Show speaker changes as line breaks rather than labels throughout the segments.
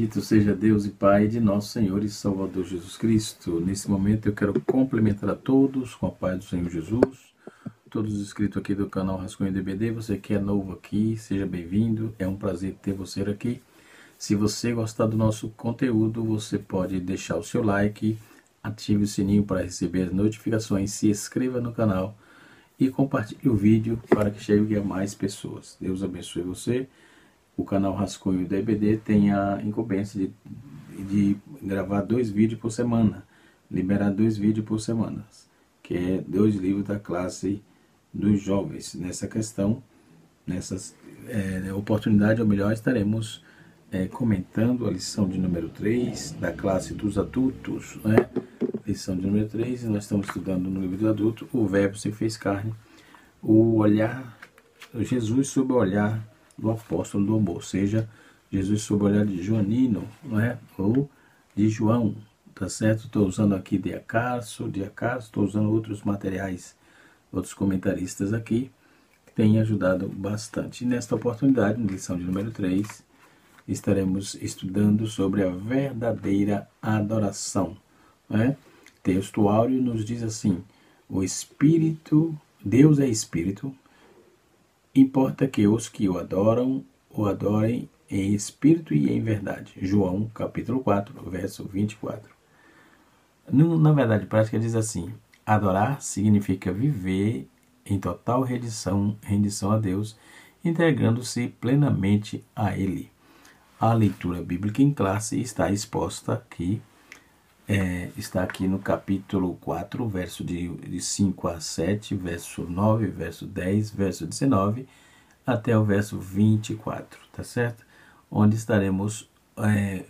Bendito seja Deus e Pai de nosso Senhor e Salvador Jesus Cristo. Nesse momento eu quero cumprimentar a todos com a paz do Senhor Jesus. Todos os inscritos aqui do canal Rascunho DBD, você que é novo aqui, seja bem-vindo. É um prazer ter você aqui. Se você gostar do nosso conteúdo, você pode deixar o seu like, ative o sininho para receber as notificações, se inscreva no canal e compartilhe o vídeo para que chegue a mais pessoas. Deus abençoe você. O canal Rascunho DBD tem a incumbência de gravar 2 vídeos por semana, liberar 2 vídeos por semana, que é 2 livros da classe dos jovens. Nessa questão, nessas oportunidade, ou melhor, estaremos comentando a lição de número 3 da classe dos adultos, né? Lição de número 3, nós estamos estudando no livro do adulto, o verbo se fez carne, o olhar, Jesus sob o olhar do apóstolo do amor, ou seja, Jesus sob o olhar de Joanino, não é? Ou de João, tá certo? Estou usando aqui de acaso, estou usando outros materiais, outros comentaristas aqui, que têm ajudado bastante. E nesta oportunidade, na lição de número 3, estaremos estudando sobre a verdadeira adoração, não é? Texto áureo nos diz assim: o Espírito, Deus é Espírito, importa que os que o adorem em espírito e em verdade. João, capítulo 4, verso 24. Na verdade prática diz assim: adorar significa viver em total rendição a Deus, entregando-se plenamente a Ele. A leitura bíblica em classe está exposta aqui, está aqui no capítulo 4, verso de 5 a 7, verso 9, verso 10, verso 19, até o verso 24, tá certo? Onde estaremos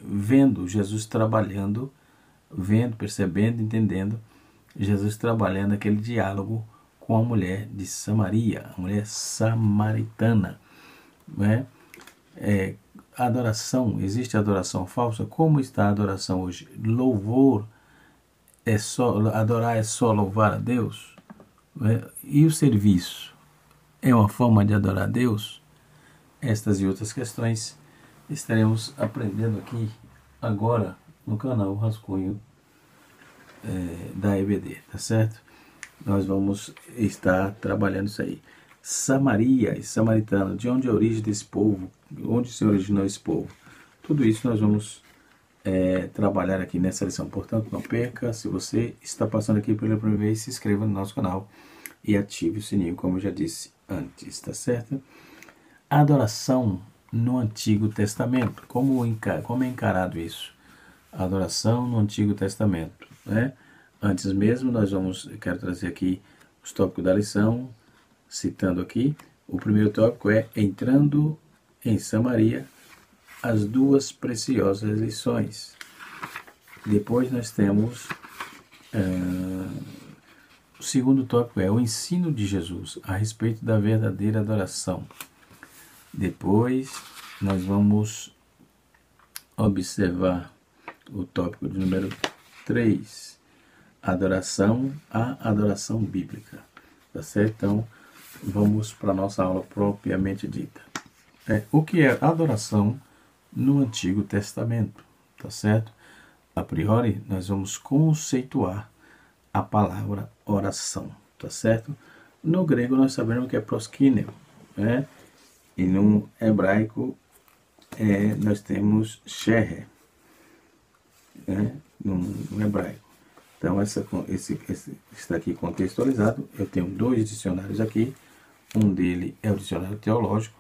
vendo Jesus trabalhando, percebendo, entendendo, Jesus trabalhando aquele diálogo com a mulher de Samaria, a mulher samaritana, né? Adoração, existe adoração falsa? Como está a adoração hoje? Louvor é só, adorar é só louvar a Deus? E o serviço é uma forma de adorar a Deus? Estas e outras questões estaremos aprendendo aqui agora no canal Rascunho da EBD, tá certo? Nós vamos estar trabalhando isso aí. Samaria e samaritano, de onde é a origem desse povo, onde se originou esse povo. Tudo isso nós vamos trabalhar aqui nessa lição. Portanto, não perca. Se você está passando aqui pela primeira vez, se inscreva no nosso canal e ative o sininho, como eu já disse antes, tá certo? A adoração no Antigo Testamento. Como é encarado isso? A adoração no Antigo Testamento, né? Antes mesmo, eu quero trazer aqui os tópicos da lição, citando aqui. O primeiro tópico é entrando em Samaria, as 2 preciosas lições. Depois nós temos o segundo tópico é o ensino de Jesus a respeito da verdadeira adoração. Depois nós vamos observar o tópico de número 3, a adoração bíblica, tá certo? Então vamos para a nossa aula propriamente dita. O que é adoração no Antigo Testamento, tá certo? A priori, nós vamos conceituar a palavra oração, tá certo? No grego, nós sabemos que é proskineo, né? E no hebraico, nós temos sheher, né? No hebraico. Então, esse está aqui contextualizado. Eu tenho 2 dicionários aqui. Um dele é o dicionário teológico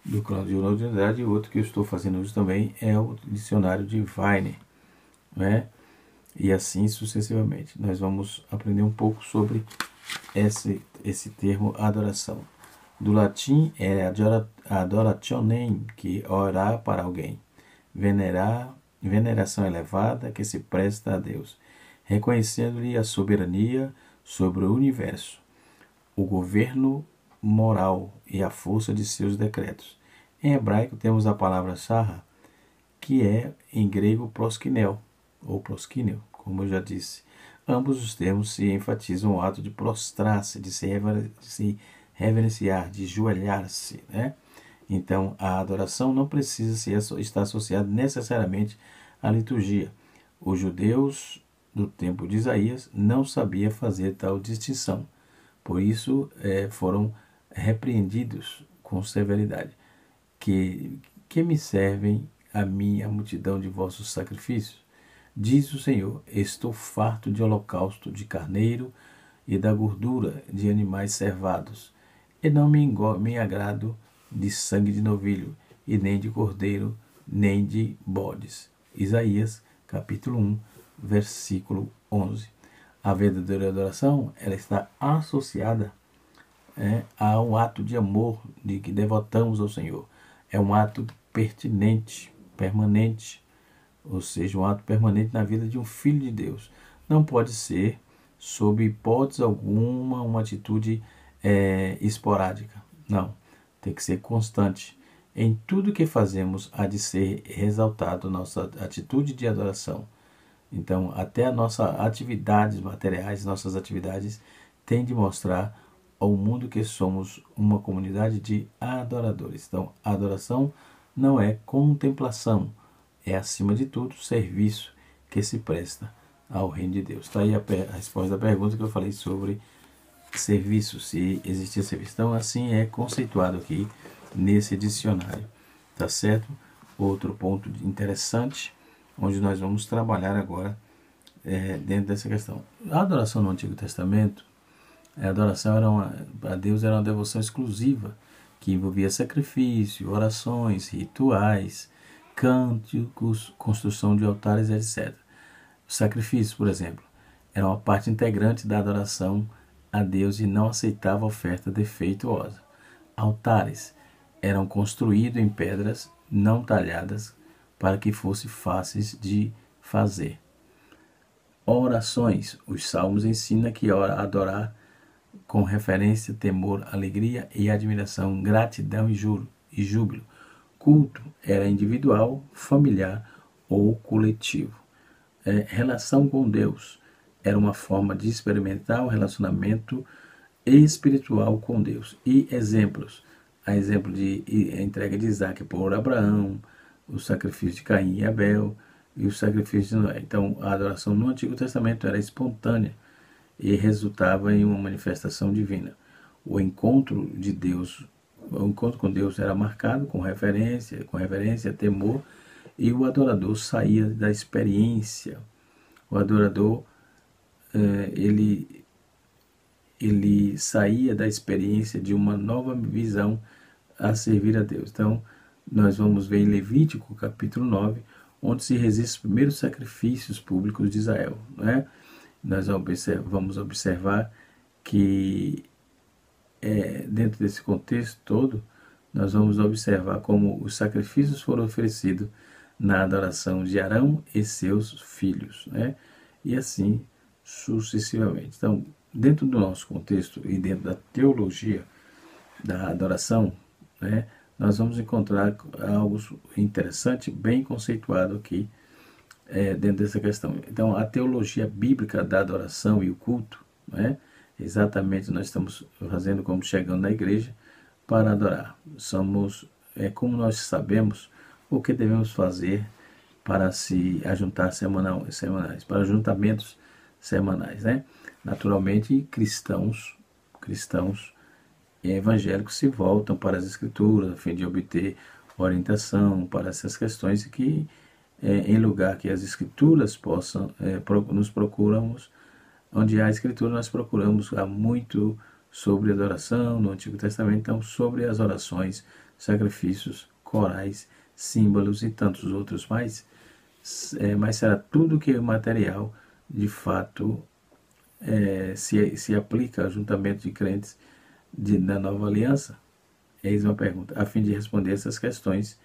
do Cláudio de Andrade, e outro que eu estou fazendo uso também é o dicionário de Weiner, né? E assim sucessivamente. Nós vamos aprender um pouco sobre esse termo adoração. Do latim é adorationem, que é orar para alguém. Veneração elevada que se presta a Deus, reconhecendo-lhe a soberania sobre o universo, o governo moral e a força de seus decretos. Em hebraico temos a palavra shahar, que é em grego proskineo, ou proskineo, como eu já disse. Ambos os termos se enfatizam o ato de prostrar-se, de se reverenciar, de joelhar-se, né? Então, a adoração não precisa estar associada necessariamente à liturgia. Os judeus do tempo de Isaías não sabiam fazer tal distinção. Por isso, foram repreendidos com severidade. Que me servem a mim a multidão de vossos sacrifícios? Diz o Senhor: estou farto de holocausto de carneiro e da gordura de animais cevados, e não me agrado de sangue de novilho, e nem de cordeiro, nem de bodes. Isaías, capítulo 1, versículo 11. A verdadeira adoração, ela está associada a um ato de amor, de que devotamos ao Senhor. É um ato pertinente, permanente, ou seja, um ato permanente na vida de um filho de Deus. Não pode ser, sob hipótese alguma, uma atitude esporádica. Não, tem que ser constante. Em tudo que fazemos há de ser ressaltado nossa atitude de adoração. Então, até as nossas atividades materiais, nossas atividades, têm de mostrar ao mundo que somos uma comunidade de adoradores. Então, a adoração não é contemplação, é, acima de tudo, serviço que se presta ao reino de Deus. Está aí a resposta da pergunta que eu falei sobre serviço, se existia serviço. Então, assim é conceituado aqui nesse dicionário. Tá certo? Outro ponto interessante, onde nós vamos trabalhar agora dentro dessa questão. A adoração no Antigo Testamento, a adoração a Deus era uma devoção exclusiva, que envolvia sacrifício, orações, rituais, cânticos, construção de altares, etc. O sacrifício, por exemplo, era uma parte integrante da adoração a Deus e não aceitava oferta defeituosa. Altares eram construídos em pedras não talhadas para que fossem fáceis de fazer. Orações. Os salmos ensinam que adorar com referência, temor, alegria e admiração, gratidão e júbilo. Culto era individual, familiar ou coletivo. Relação com Deus era uma forma de experimentar um relacionamento espiritual com Deus. E exemplos. A exemplo de entrega de Isaac por Abraão, o sacrifício de Caim e Abel e o sacrifício de Noé. Então, a adoração no Antigo Testamento era espontânea e resultava em uma manifestação divina. O encontro de Deus, o encontro com Deus era marcado com reverência, temor, e o adorador saía da experiência. O adorador, ele saía da experiência de uma nova visão a servir a Deus. Então, nós vamos ver em Levítico, capítulo 9, onde se registram os primeiros sacrifícios públicos de Israel. Né? Nós vamos observar que, dentro desse contexto todo, nós vamos observar como os sacrifícios foram oferecidos na adoração de Arão e seus filhos, né? E assim sucessivamente. Então, dentro do nosso contexto e dentro da teologia da adoração, né, nós vamos encontrar algo interessante, bem conceituado aqui, dentro dessa questão. Então, a teologia bíblica da adoração e o culto, né, exatamente nós estamos fazendo como chegando na igreja para adorar. Como nós sabemos o que devemos fazer para se ajuntar semanais, para ajuntamentos semanais, né? Naturalmente, cristãos e evangélicos se voltam para as escrituras a fim de obter orientação para essas questões que, em lugar que as escrituras possam, nos procuramos, onde há escritura nós procuramos há muito sobre adoração no Antigo Testamento, então sobre as orações, sacrifícios, corais, símbolos e tantos outros mais, mas será tudo que é material, de fato, se aplica ao ajuntamento de crentes da nova aliança? Eis uma pergunta. A fim de responder essas questões,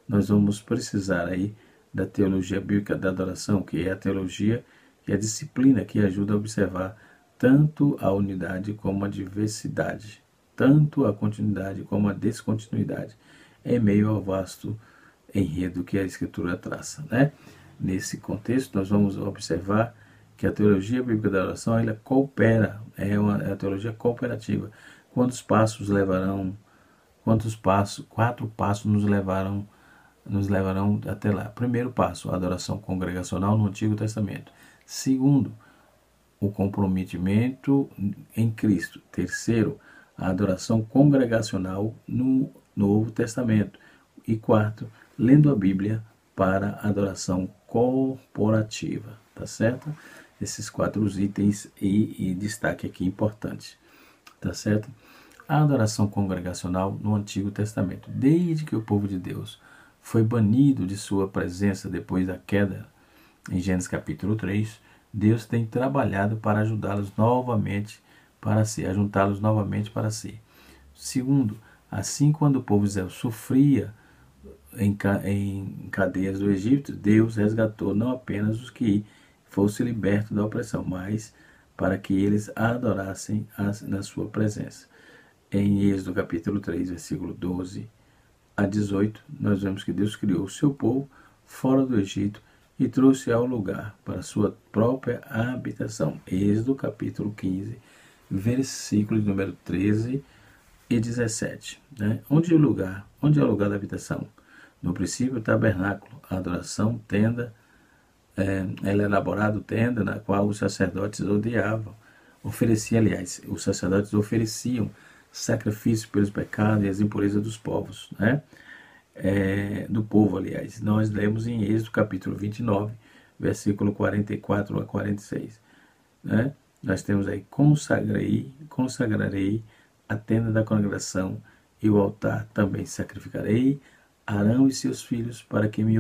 nós vamos precisar aí da teologia bíblica da adoração, que é a teologia e a disciplina que ajuda a observar tanto a unidade como a diversidade, tanto a continuidade como a descontinuidade, em meio ao vasto enredo que a Escritura traça, né? Nesse contexto, nós vamos observar que a teologia bíblica da oração, ela coopera, é a teologia cooperativa. Quantos passos levarão Quatro passos nos levarão até lá. Primeiro passo, a adoração congregacional no Antigo Testamento. Segundo, o comprometimento em Cristo. Terceiro, a adoração congregacional no Novo Testamento. E quarto, lendo a Bíblia para adoração corporativa, tá certo? Esses 4 itens e destaque aqui importante, tá certo? A adoração congregacional no Antigo Testamento. Desde que o povo de Deus foi banido de sua presença depois da queda, em Gênesis capítulo 3, Deus tem trabalhado para ajudá-los novamente para si, a juntá-los novamente para si. Segundo, assim quando o povo de Israel sofria em cadeias do Egito, Deus resgatou não apenas os que fossem libertos da opressão, mas para que eles adorassem na sua presença. Em Êxodo capítulo 3, versículo 12 a 18, nós vemos que Deus criou o seu povo fora do Egito e trouxe ao lugar para sua própria habitação. Êxodo capítulo 15, versículo número 13 e 17. Né? Onde é o lugar da habitação? No princípio, o tabernáculo, a adoração, tenda, ela é elaborado tenda na qual os sacerdotes os sacerdotes ofereciam sacrifício pelos pecados e as impurezas dos povos, né? Do povo, aliás. Nós lemos em Êxodo capítulo 29, versículo 44 a 46. Né? Nós temos aí, consagrarei a tenda da congregação e o altar também sacrificarei Arão e seus filhos para que me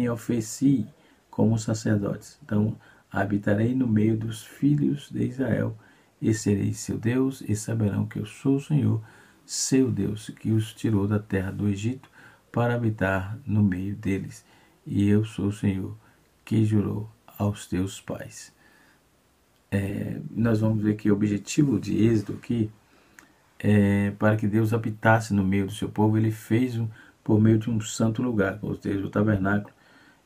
oficiem como sacerdotes. Então, habitarei no meio dos filhos de Israel e serei seu Deus, e saberão que eu sou o Senhor, seu Deus, que os tirou da terra do Egito para habitar no meio deles. E eu sou o Senhor, que jurou aos teus pais. Nós vamos ver que o objetivo de Êxodo aqui para que Deus habitasse no meio do seu povo, ele fez por meio de um santo lugar, ou seja, o tabernáculo.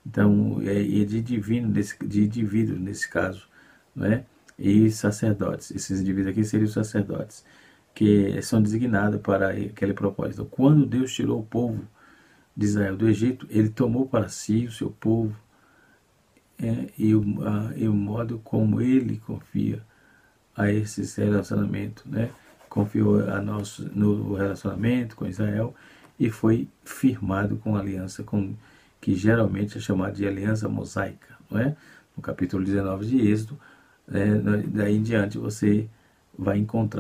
Então, de indivíduos nesse caso, né? E sacerdotes. Esses indivíduos aqui seriam os sacerdotes, que são designados para aquele propósito. Quando Deus tirou o povo de Israel do Egito, ele tomou para si o seu povo e o modo como ele confia a esses relacionamentos, né? Confiou no relacionamento com Israel e foi firmado com a aliança que geralmente é chamada de aliança mosaica, não é? No capítulo 19 de Êxodo, daí em diante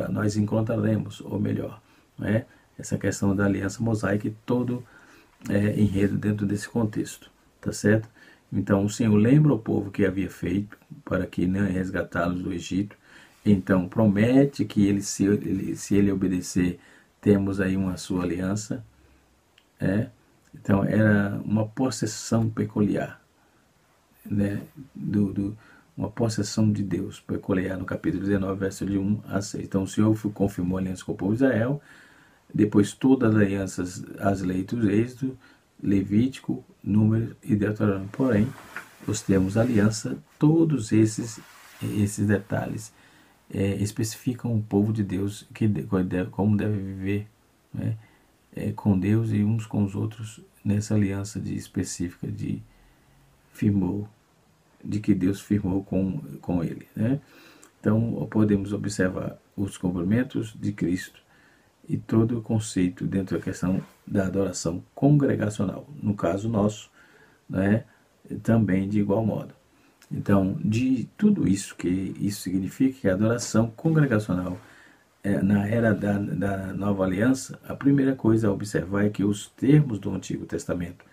nós encontraremos, ou melhor, né? Essa questão da aliança mosaica e todo enredo dentro desse contexto, tá certo? Então o Senhor lembra o povo que havia feito para que resgatá-los do Egito. Então promete que se ele obedecer, temos aí uma sua aliança. Então era uma possessão peculiar, né? Uma possessão de Deus peculiar, no capítulo 19, verso de 1 a 6. Então o Senhor confirmou a aliança com o povo de Israel, depois todas as alianças, as leis do Êxodo, Levítico, Números e Deuteronômio. Porém, os termos aliança, todos esses detalhes especificam o povo de Deus como deve viver, né? Com Deus e uns com os outros nessa aliança específica de que Deus firmou com ele, né? Então podemos observar os cumprimentos de Cristo e todo o conceito dentro da questão da adoração congregacional, no caso nosso, né? Também de igual modo. Então, de tudo isso que isso significa, que a adoração congregacional na era da nova aliança, a primeira coisa a observar é que os termos do Antigo Testamento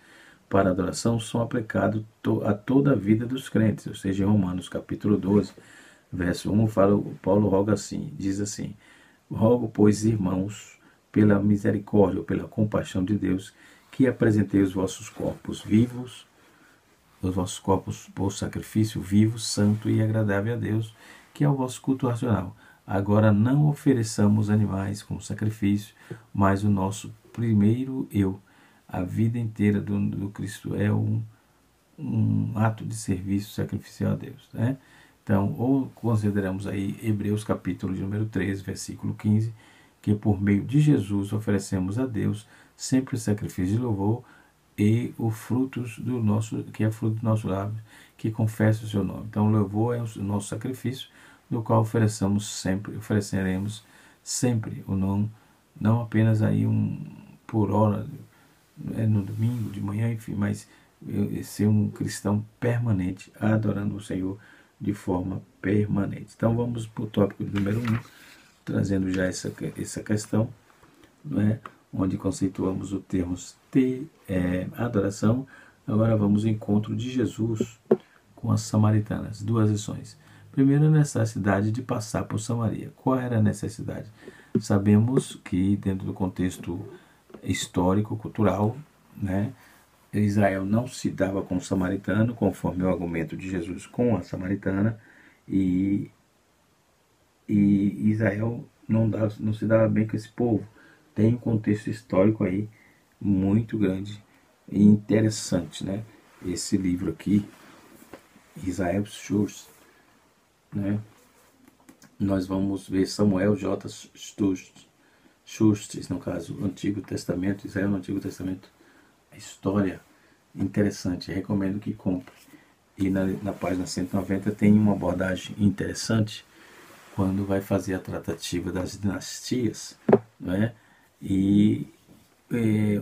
para adoração são aplicados a toda a vida dos crentes. Ou seja, em Romanos capítulo 12, verso 1, Paulo diz assim: rogo, pois, irmãos, pela misericórdia ou pela compaixão de Deus, que apresentei os vossos corpos por sacrifício vivo, santo e agradável a Deus, que é o vosso culto racional. Agora não ofereçamos animais como sacrifício, mas o nosso primeiro eu. A vida inteira do Cristo é um ato de serviço sacrificial a Deus, né? Então, ou consideramos aí Hebreus capítulo de número 13, versículo 15, que por meio de Jesus oferecemos a Deus sempre o sacrifício de louvor e o frutos do nosso, que é fruto do nosso lábio, que confessa o seu nome. Então, o louvor é o nosso sacrifício, do qual ofereceremos sempre o nome, não apenas aí por hora, no domingo, de manhã, enfim, mas ser um cristão permanente, adorando o Senhor de forma permanente. Então, vamos para o tópico número 1, trazendo já essa questão, né, onde conceituamos o termo adoração. Agora vamos ao encontro de Jesus com as samaritanas. Duas lições. Primeiro, a necessidade de passar por Samaria. Qual era a necessidade? Sabemos que dentro do contexto histórico, cultural, né, Israel não se dava com o samaritano, conforme o argumento de Jesus com a samaritana, e Israel não se dava bem com esse povo. Tem um contexto histórico aí muito grande e interessante, né? Esse livro aqui, Israel Schurz, né? Nós vamos ver Samuel J. Schurz, no caso, Antigo Testamento, Israel no Antigo Testamento, a história interessante, recomendo que compre. E na página 190 tem uma abordagem interessante quando vai fazer a tratativa das dinastias, né? E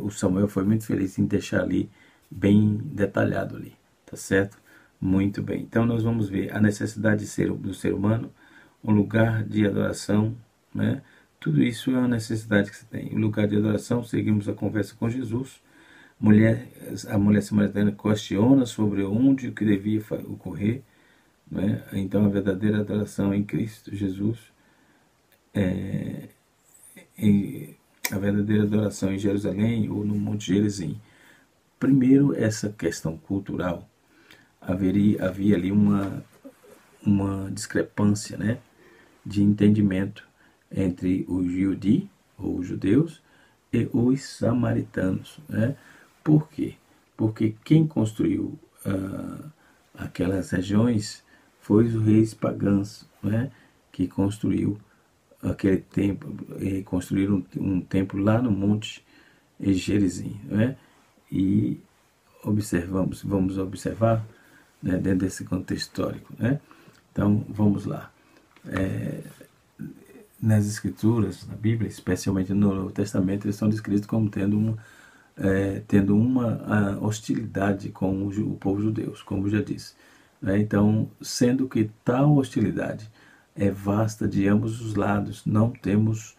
o Samuel foi muito feliz em deixar ali bem detalhado ali, tá certo? Muito bem. Então nós vamos ver a necessidade do ser humano, um lugar de adoração, né? Tudo isso é uma necessidade que você tem. O lugar de adoração, seguimos a conversa com Jesus. A mulher samaritana questiona sobre onde o que devia ocorrer, né? Então a verdadeira adoração em Cristo Jesus, a verdadeira adoração em Jerusalém ou no Monte Gerizim. Primeiro, essa questão cultural, havia ali uma discrepância, né, de entendimento entre os Yudi, ou os judeus, e os samaritanos, né? Por quê? Porque quem construiu aquelas regiões foi os reis pagãos, né, que construiu aquele templo, construíram um templo lá no Monte Gerizim, né? E vamos observar, né, dentro desse contexto histórico, né? Então, vamos lá. Nas Escrituras, na Bíblia, especialmente no Novo Testamento, eles são descritos como tendo uma hostilidade com o povo judeu, como já disse, né? Então, sendo que tal hostilidade é vasta de ambos os lados, não temos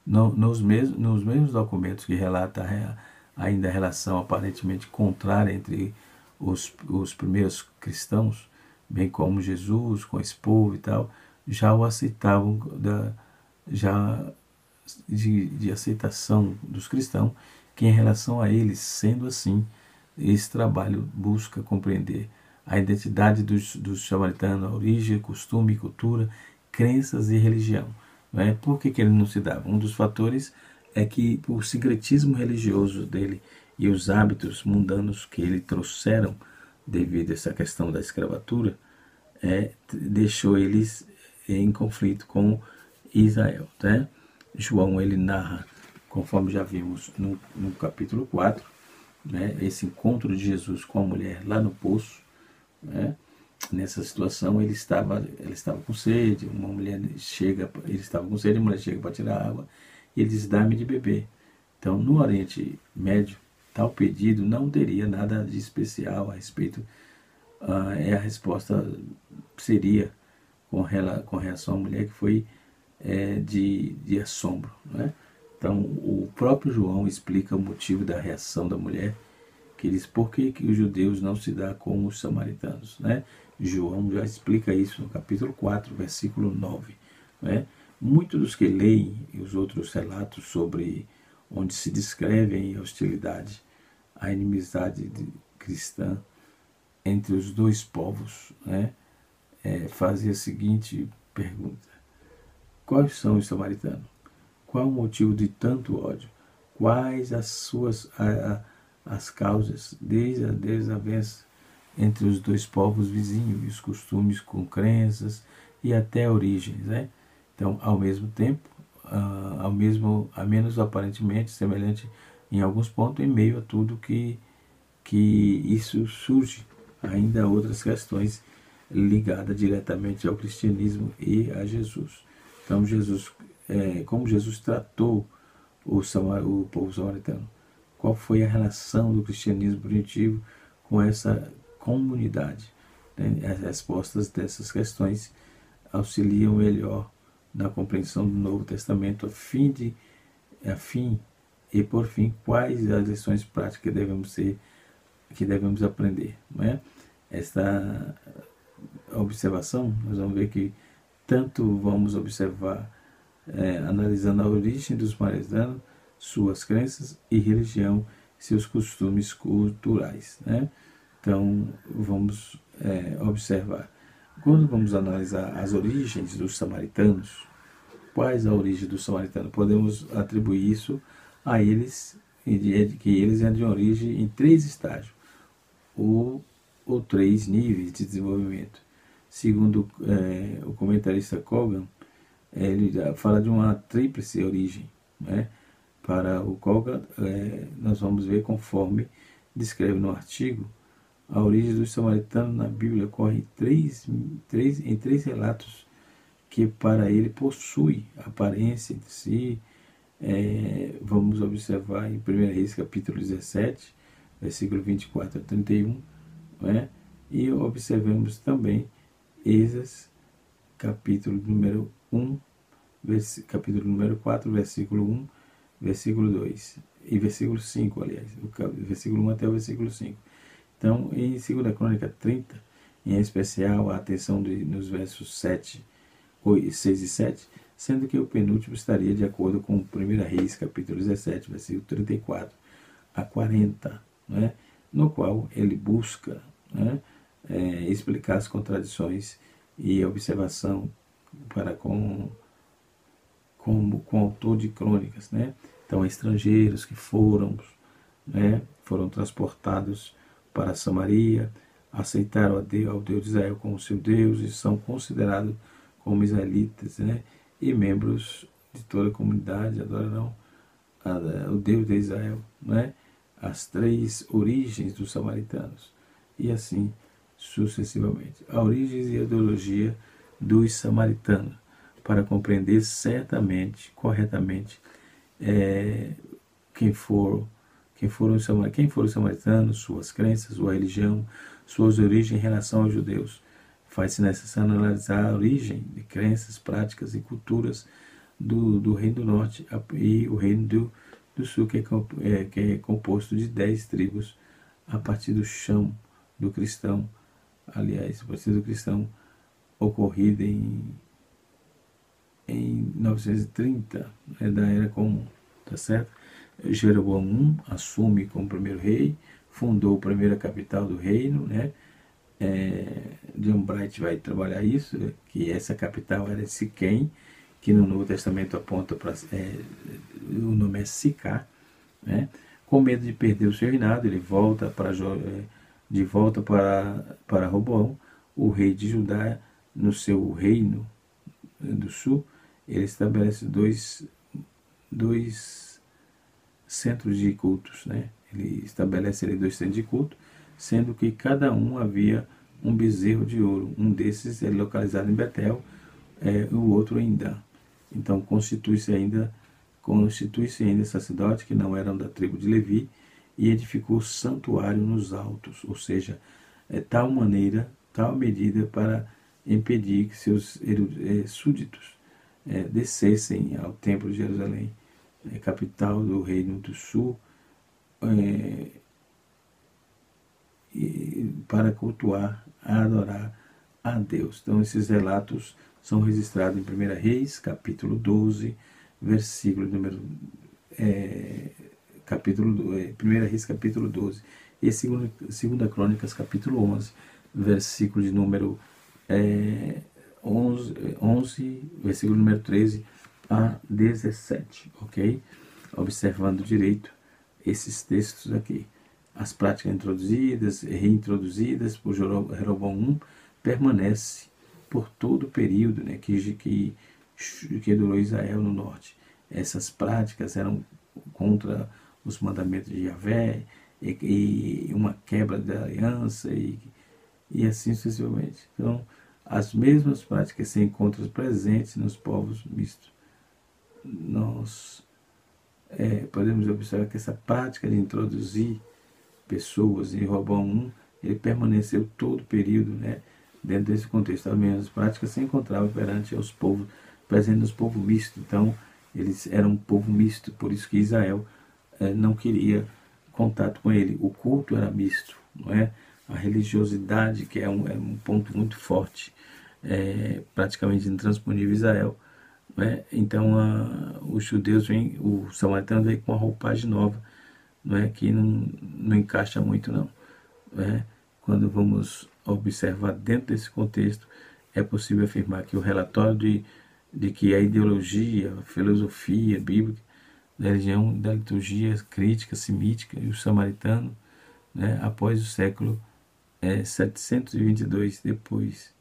nos mesmos documentos que relata ainda a relação aparentemente contrária entre os primeiros cristãos, bem como Jesus com esse povo e tal, já o aceitavam de aceitação dos cristãos, que em relação a eles, sendo assim, esse trabalho busca compreender a identidade dos samaritanos, a origem, costume, cultura, crenças e religião. Não é? Por que ele não se dava? Um dos fatores é que o sincretismo religioso dele e os hábitos mundanos que ele trouxeram devido a essa questão da escravatura deixou eles em conflito com Israel. Né? João ele narra, conforme já vimos no capítulo 4, né, esse encontro de Jesus com a mulher lá no poço, né? Nessa situação ele estava com sede, ele estava com sede, a mulher chega para tirar água e ele diz: dá-me de beber. Então, no Oriente Médio, tal pedido não teria nada de especial a respeito. A resposta seria com relação à mulher, que foi de assombro, né? Então, o próprio João explica o motivo da reação da mulher, que diz por que os judeus não se dão com os samaritanos, né? João já explica isso no capítulo 4, versículo 9. Né? Muitos dos que leem os outros relatos sobre onde se descreve a hostilidade, a inimizade cristã entre os dois povos, né, fazem a seguinte pergunta: quais são os samaritanos? Qual o motivo de tanto ódio? Quais as causas desde a desavença entre os dois povos vizinhos e os costumes com crenças e até origens, né? Então, ao mesmo tempo, a menos aparentemente semelhante em alguns pontos, em meio a tudo que isso surge. Ainda há outras questões ligadas diretamente ao cristianismo e a Jesus. Então, como Jesus tratou o povo samaritano? Qual foi a relação do cristianismo primitivo com essa comunidade? As respostas dessas questões auxiliam melhor na compreensão do Novo Testamento, a fim e por fim, quais as lições práticas que devemos aprender, não é? Esta observação, nós vamos ver que tanto vamos observar analisando a origem dos samaritanos, suas crenças e religião, seus costumes culturais, né? Então, vamos observar. Quando vamos analisar as origens dos samaritanos, quais a origem dos samaritanos? Podemos atribuir isso a eles, que eles eram de origem em 3 estágios, ou 3 níveis de desenvolvimento. Segundo o comentarista Kogan, ele fala de uma tríplice origem, né? Para o Kogan, nós vamos ver, conforme descreve no artigo, a origem dos samaritanos na Bíblia ocorre em três relatos que para ele possui aparência de si. Vamos observar em 1 Reis capítulo 17, versículo 24 a 31, né? E observemos também Esdras capítulo número 1, capítulo número 4, versículo 1, versículo 2 e versículo 5, aliás, versículo 1 até o versículo 5. Então, em 2 Crônica 30, em especial a atenção nos versos 6 e 7, sendo que o penúltimo estaria de acordo com 1 Reis, capítulo 17, versículo 34 a 40, né? No qual ele busca, né, explicar as contradições e observação para com o autor de crônicas, né? Então, estrangeiros que foram transportados para Samaria, aceitaram ao Deus de Israel como seu Deus e são considerados como israelitas, né? E membros de toda a comunidade adorarão o Deus de Israel, né? As 3 origens dos samaritanos, e assim sucessivamente. A origem e a ideologia dos samaritanos, para compreender certamente, corretamente, quem foram os samaritanos, suas crenças, sua religião, suas origens em relação aos judeus. Faz-se necessário analisar a origem de crenças, práticas e culturas do Reino do Norte e o Reino do Sul, que é composto de 10 tribos, a partir do chão do cristão, aliás, a partir do cristão ocorrido em 930, da Era Comum, tá certo? Jeroboão I assume como primeiro rei, fundou a primeira capital do reino, né? John Bright vai trabalhar isso, que essa capital era Siquém, que no Novo Testamento aponta para o nome é Sicá, né? Com medo de perder o seu reinado, ele volta de volta para Roboão, o rei de Judá. No seu reino do sul, ele estabelece dois centros de cultos, né? Ele estabelece 2 centros de culto, sendo que cada um havia um bezerro de ouro. Um desses é localizado em Betel, o outro em Dan. Então constitui-se ainda sacerdote que não eram da tribo de Levi, e edificou santuário nos altos, ou seja, tal medida para impedir que seus súditos descessem ao templo de Jerusalém, capital do reino do sul, para cultuar, adorar a Deus. Então, esses relatos são registrados em 1 Reis, capítulo 12, versículo número... 1 Reis, capítulo 12, e 2 Crônicas, capítulo 11, versículo de número 11, versículo número 13 a 17, ok? Observando direito esses textos aqui. As práticas introduzidas e reintroduzidas por Jeroboão I permanece por todo o período, né, que que durou Israel no norte. Essas práticas eram contra os mandamentos de Yahvé, e uma quebra da aliança, e assim sucessivamente. Então, as mesmas práticas se encontram presentes nos povos mistos. Nós podemos observar que essa prática de introduzir pessoas em Roboão I, ele permaneceu todo o período, né, dentro desse contexto. As mesmas práticas se encontravam perante os povos, presentes nos povos mistos. Então, eles eram um povo misto, por isso que Israel não queria contato com ele. O culto era misto, não é? A religiosidade, que é um ponto muito forte, praticamente intransponível em Israel. Né? Então, os judeus vêm, o samaritano vem com uma roupagem nova, não é? Que não encaixa muito, não. Né? Quando vamos observar dentro desse contexto, é possível afirmar que o relatório de que a ideologia, a filosofia bíblica, da religião, da liturgia crítica, semítica e o samaritano, né, após o século 722 depois,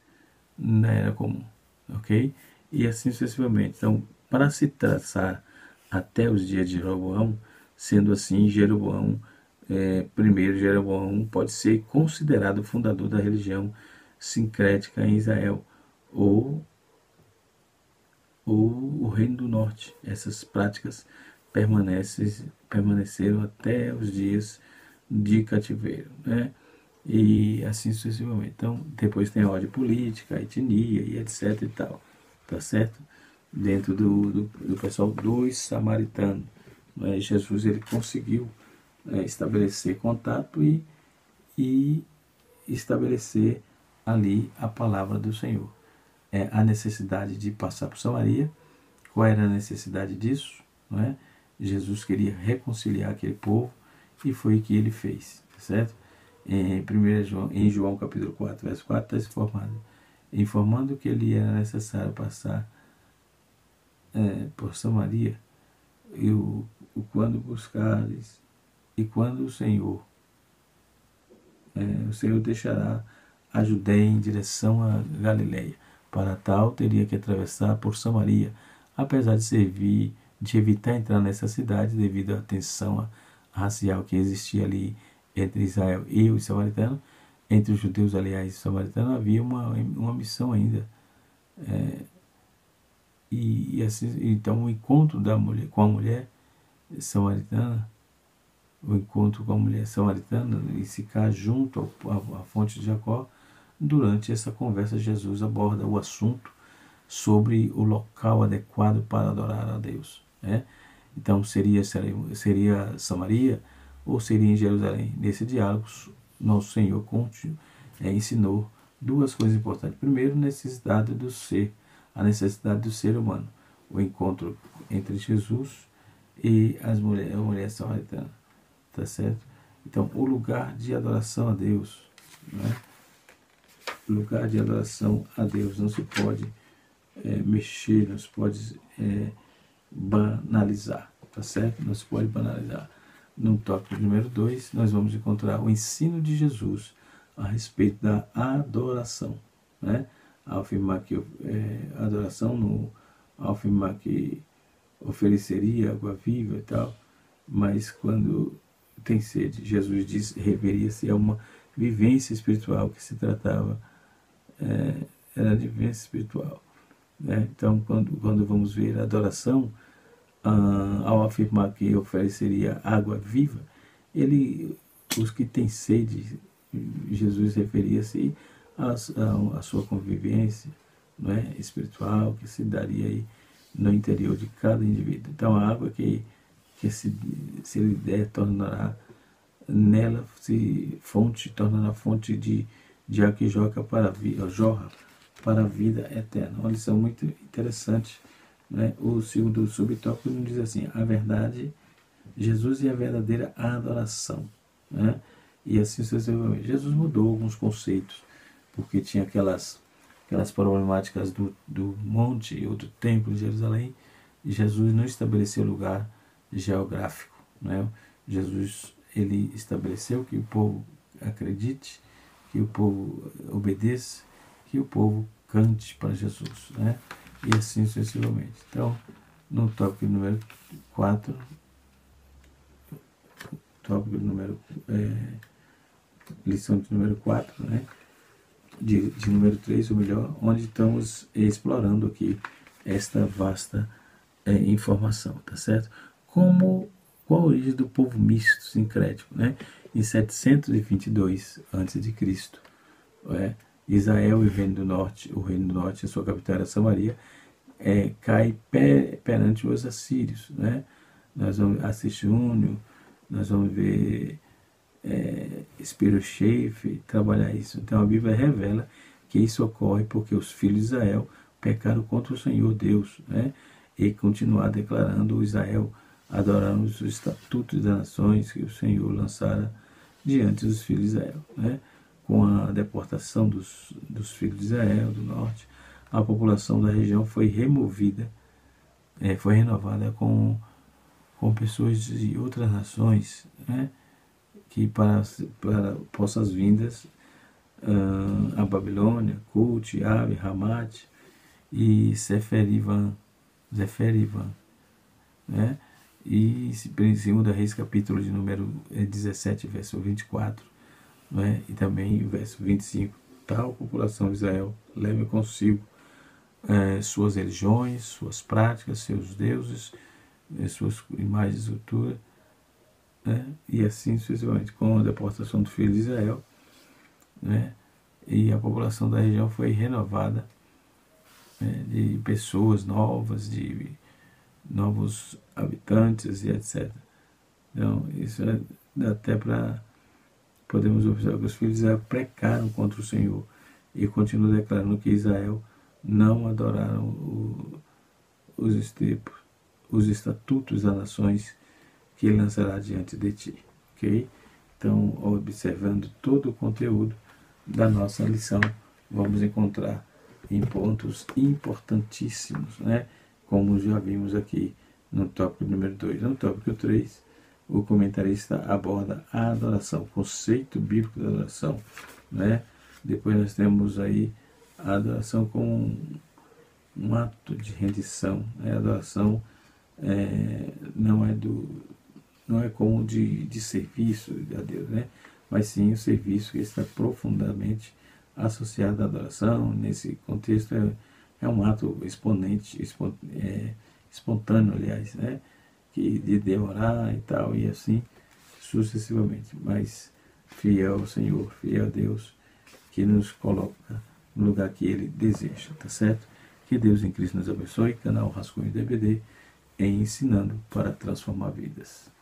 na Era Comum, ok? E assim sucessivamente. Então, para se traçar até os dias de Jeroboão, sendo assim, primeiro Jeroboão pode ser considerado o fundador da religião sincrética em Israel, ou o Reino do Norte. Essas práticas permaneceram até os dias de cativeiro, né? E assim sucessivamente. Então, depois tem a ordem política, a etnia e etc e tal, tá certo? Dentro do pessoal dos samaritanos, né? Jesus, ele conseguiu estabelecer contato e estabelecer ali a palavra do Senhor. A necessidade de passar por Samaria. Qual era a necessidade disso? Não é? Jesus queria reconciliar aquele povo e foi o que ele fez, certo? Em João capítulo 4, verso 4, está informando que ele era necessário passar por Samaria, quando buscares, e quando o Senhor deixará a Judéia em direção a Galileia. Para tal, teria que atravessar por Samaria, apesar de evitar entrar nessa cidade devido à tensão racial que existia ali entre Israel e os samaritanos. Entre os judeus, aliás, e os samaritanos, havia uma missão ainda. E assim, então, o encontro da mulher com a mulher samaritana, e ficar junto à fonte de Jacó. Durante essa conversa, Jesus aborda o assunto sobre o local adequado para adorar a Deus, né? Então, seria Samaria ou seria em Jerusalém? Nesse diálogo, nosso Senhor ensinou duas coisas importantes. Primeiro, a necessidade do ser humano, o encontro entre Jesus e a mulher samaritana, tá certo? Então, o lugar de adoração a Deus, né? Lugar de adoração a Deus não se pode mexer, não se pode banalizar, tá certo? Não se pode banalizar. No tópico número 2, nós vamos encontrar o ensino de Jesus a respeito da adoração, né? Ao afirmar que ao afirmar que ofereceria água viva e tal, mas quando tem sede, Jesus referia-se a uma vivência espiritual que se tratava, era de vivência espiritual, né? Então, quando vamos ver a adoração, ao afirmar que ofereceria água viva, os que têm sede, Jesus referia-se à sua convivência, não é, espiritual, que se daria aí no interior de cada indivíduo. Então, a água que se lhe der, tornará nela tornará fonte de água que jorra para a vida eterna. Uma lição muito interessante, né? O segundo subtópico nos diz assim: a verdade, Jesus e a verdadeira adoração, né? E assim sucessivamente. Jesus mudou alguns conceitos, porque tinha aquelas problemáticas do monte ou do templo de Jerusalém, e Jesus não estabeleceu lugar geográfico, né? Jesus, ele estabeleceu que o povo acredite, que o povo obedeça, que o povo cante para Jesus, né? e assim sucessivamente. Então, no tópico número 4, tópico número, lição de número 4, né? De número 3, ou melhor, onde estamos explorando aqui esta vasta informação, tá certo? Qual a origem do povo misto sincrético, né? Em 722 a.C., Israel e o Reino do Norte, a sua capital era Samaria, cai perante os assírios, né? Nós vamos assistir Júnior, nós vamos ver Spiro Schaefer trabalhar isso. Então a Bíblia revela que isso ocorre porque os filhos de Israel pecaram contra o Senhor Deus, né? E continuar declarando Israel, adorando os estatutos das nações que o Senhor lançara diante dos filhos de Israel, né? Com a deportação dos filhos de Israel do norte, a população da região foi removida, foi renovada com pessoas de outras nações, né? Que para possas vindas a Babilônia, Cult, Ave, Ramat e Zeferivan, né? E em 2 Reis, capítulo de número 17, verso 24, né? E também o verso 25, tal população de Israel leva consigo suas religiões, suas práticas, seus deuses, suas imagens de escultura, né? E assim sucessivamente, com a deportação do filho de Israel, né? E a população da região foi renovada, né? De pessoas novas, de novos habitantes e etc. Então, isso dá até para podemos observar que os filhos de Israel pecaram contra o Senhor e continuam declarando que Israel não adoraram os estatutos das nações que ele lançará diante de ti, ok? Então, observando todo o conteúdo da nossa lição, vamos encontrar em pontos importantíssimos, né? Como já vimos aqui no tópico número 2. No tópico 3, o comentarista aborda a adoração, o conceito bíblico da adoração, né? Depois nós temos aí a adoração como um ato de rendição, né? A adoração não é como de serviço a Deus, né? Mas sim o serviço que está profundamente associado à adoração. Nesse contexto é um ato espontâneo, aliás, né? De orar e tal, e assim sucessivamente, mas fiel ao Senhor, fiel a Deus, que nos coloca no lugar que Ele deseja, tá certo? Que Deus em Cristo nos abençoe. Canal Rascunho DBD, ensinando para transformar vidas.